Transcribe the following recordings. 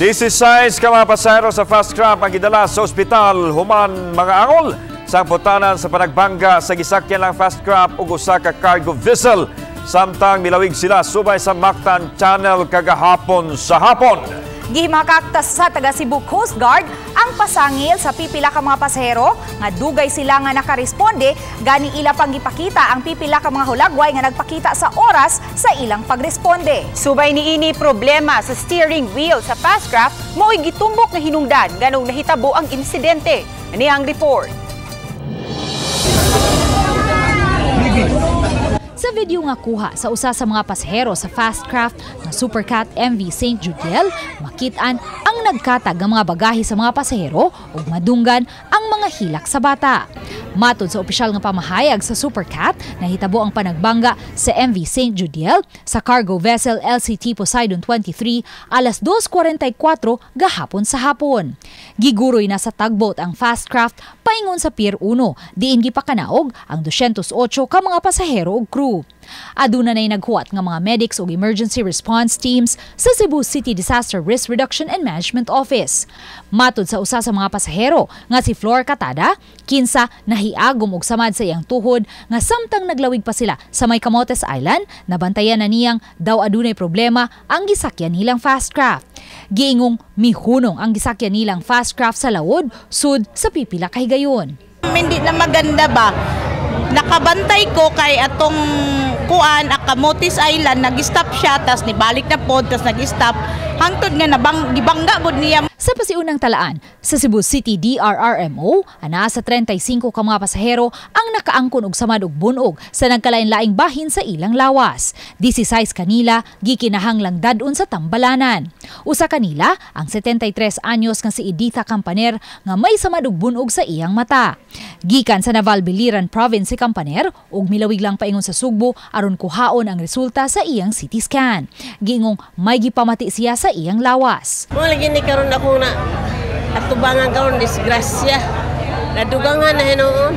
16 ka mga pasahero sa fast craft ang gidala sa ospital human mga angol sa putanan sa panagbangga sa gisakyan lang fast craft ug usa ka cargo vessel samtang milawig sila subay sa Mactan Channel kagahapon sa hapon. Gihimakaktas sa taga Cebu Coast Guard ang pasangil sa pipila ka mga pasahero nga dugay sila nga nakaresponde gani ila pang gipakita ang pipila ka mga hulagway nga nagpakita sa oras sa ilang pagresponde. Subay niini problema sa steering wheel sa fast craft mao'y gitumbok na hinungdan ganong nahitabo ang insidente. Ani ang report. Sa video nga kuha sa usa sa mga pasahero sa fast craft na Supercat MV St. Judiel, makitaan ang nagkatag ng mga bagahe sa mga pasahero ug madunggan ang mga hilak sa bata. Matod sa opisyal nga pamahayag sa Supercat, nahitabo ang panagbangga sa MV St. Judiel sa cargo vessel LCT Poseidon 23 alas 2:44 gahapon sa hapon. Giguroy na sa tugboat ang fast craft paingon sa Pier 1, diin gipakanaog ang 208 ka mga pasahero ug crew. Aduna na'y naghuwat nga mga medics ug emergency response teams sa Cebu City Disaster Risk Reduction and Management Office. Matod sa usa sa mga pasahero nga si Flor Catada, kinsa nahiagom og samad sa iyang tuhod nga samtang naglawig pa sila sa may Camotes Island, nabantayan na niyang daw adunay problema ang gisakyan nilang fast craft. Giingong mihunong ang gisakyan nilang fast craft sa lawod sud sa pipila ka higayon. Hindi na maganda ba? Nakabantay ko kay atong kuan Camotes Island, nag-stop siya, tas nibalik na pod, tas nag-stop hangtod nga gibangga pod niya. Sa pasiunang talaan, sa Cebu City DRRMO, ana sa 35 ka mga pasahero ang nakaangkon og samad og bunog sa nagkalain-laing bahin sa ilang lawas. 16 kanila gikinahanglang dadun sa tambalanan. Usa kanila ang 73 anyos nga si Editha Campaner nga may samad og bunog sa iyang mata. Gikan sa Naval Biliran Province si Campaner ug milawig lang paingon sa Sugbo aron kuhaon ang resulta sa iyang CT scan. Giingong may gipamati siya sa iyang lawas. Mo lagi ni karon ako na atubangan karon disgrasya. Nadugangan na hinoon.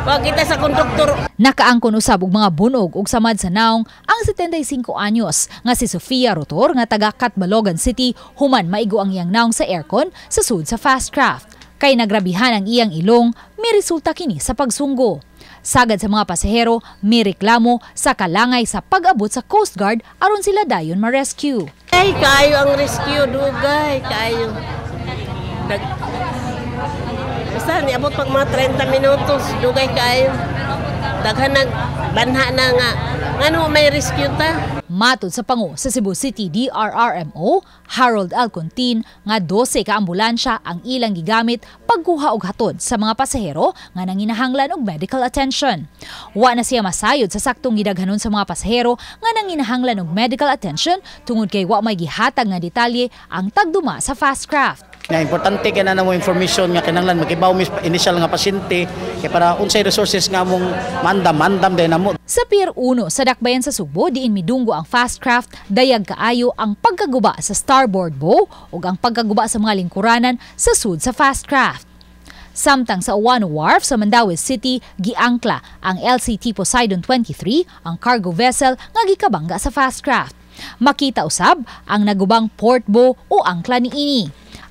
Wa kita sa konduktor. Nakaangkon usab og mga bunog ug samad sa naong ang 75 anyos nga si Sofia Rotor nga taga Catbalogan City human maigo ang iyang naong sa aircon sa sud sa fast craft. Kay nagrabihan ang iyang ilong, may resulta kini sa pagsunggo. Sagad sa mga pasahero, may reklamo sa kalangay sa pag-abot sa Coast Guard aron sila dayon ma-rescue. Ay, kayo ang rescue, dugay, kayo. Basta niabot pag mga 30 minutos, dugay kayo. Daghan nagbanha na nga. Ano may rescue ta? Matod sa pangu sa Cebu City DRRMO, Harold Alcontin, nga 12 ka ambulansya ang ilang gigamit pagkuha og hatod sa mga pasahero nga nanginahanglan og medical attention. Wa na siya masayod sa saktong gidaghanon sa mga pasahero nga nanginahanglan og medical attention tungod kay wa may gihatag nga detalye ang tagduma sa fast craft. Nga importante kay na mo information nga kinahanglan magibaw mis initial nga pasyente kay para unsay resources nga mong mandam din namo. Sa Pier 1 sa Dakbayan sa Sugbo diin midunggo ang fast craft, dayag kaayo ang pagkaguba sa starboard bow ug ang pagkaguba sa mga lingkuranan sa sud sa fast craft. Samtang sa Uwano Wharf sa Mandaue City, giangkla ang LCT Poseidon 23, ang cargo vessel nga gikabangga sa fast craft. Makita usab ang nagubang port bow o angkla niini.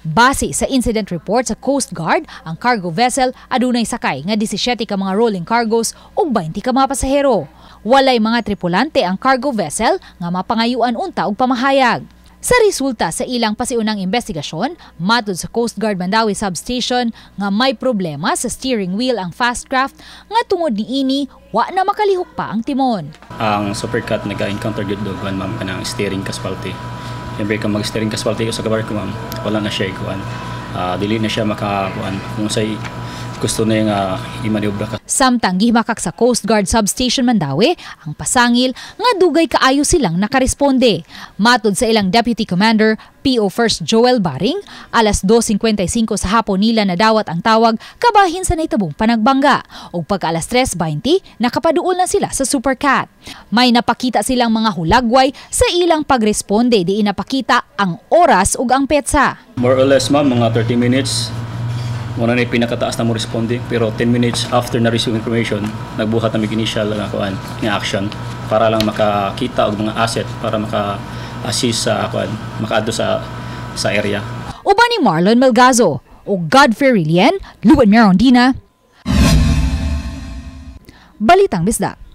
Base sa incident report sa Coast Guard, ang cargo vessel adunay sakay nga 17 ka mga rolling cargos ug 20 ka mga pasahero. Walay mga tripulante ang cargo vessel nga mapangayuan unta og pamahayag. Sa resulta sa ilang pasiunang investigasyon, matod sa Coast Guard Mandaue Substation nga may problema sa steering wheel ang fast craft nga tungod niini wa na makalihok pa ang timon. Ang Supercat nag-encounter gud doon ma'am kanang steering kaspalte. Siyempre kung mag-steering kaspalte ko sa kabarko ma'am, wala na siya ikuan. Dili na siya makakuan kung say gusto na yung imaniobra ka. Samtang gihimakak sa Coast Guard Substation Mandaue, ang pasangil nga dugay kaayo silang nakaresponde. Matod sa ilang Deputy Commander, PO First Joel Baring, alas 2:55 sa hapon nila nadawat ang tawag kabahin sa naitabong panagbangga. Ug pagka alas 3:20, nakapaduol na sila sa Supercat. May napakita silang mga hulagway sa ilang pagresponde di inapakita ang oras ug ang petsa. More or less ma'am, mga 30 minutes. Muna na pinakataas na mo responding pero 10 minutes after na receive information nagbuhat na mig initial nga kuan nga action para lang makakita og mga asset para assist sa makaadto sa area. Uban ni Marlon Melgazo o Godfrey Rilien, Luan Merondina. Balitang Bisdak.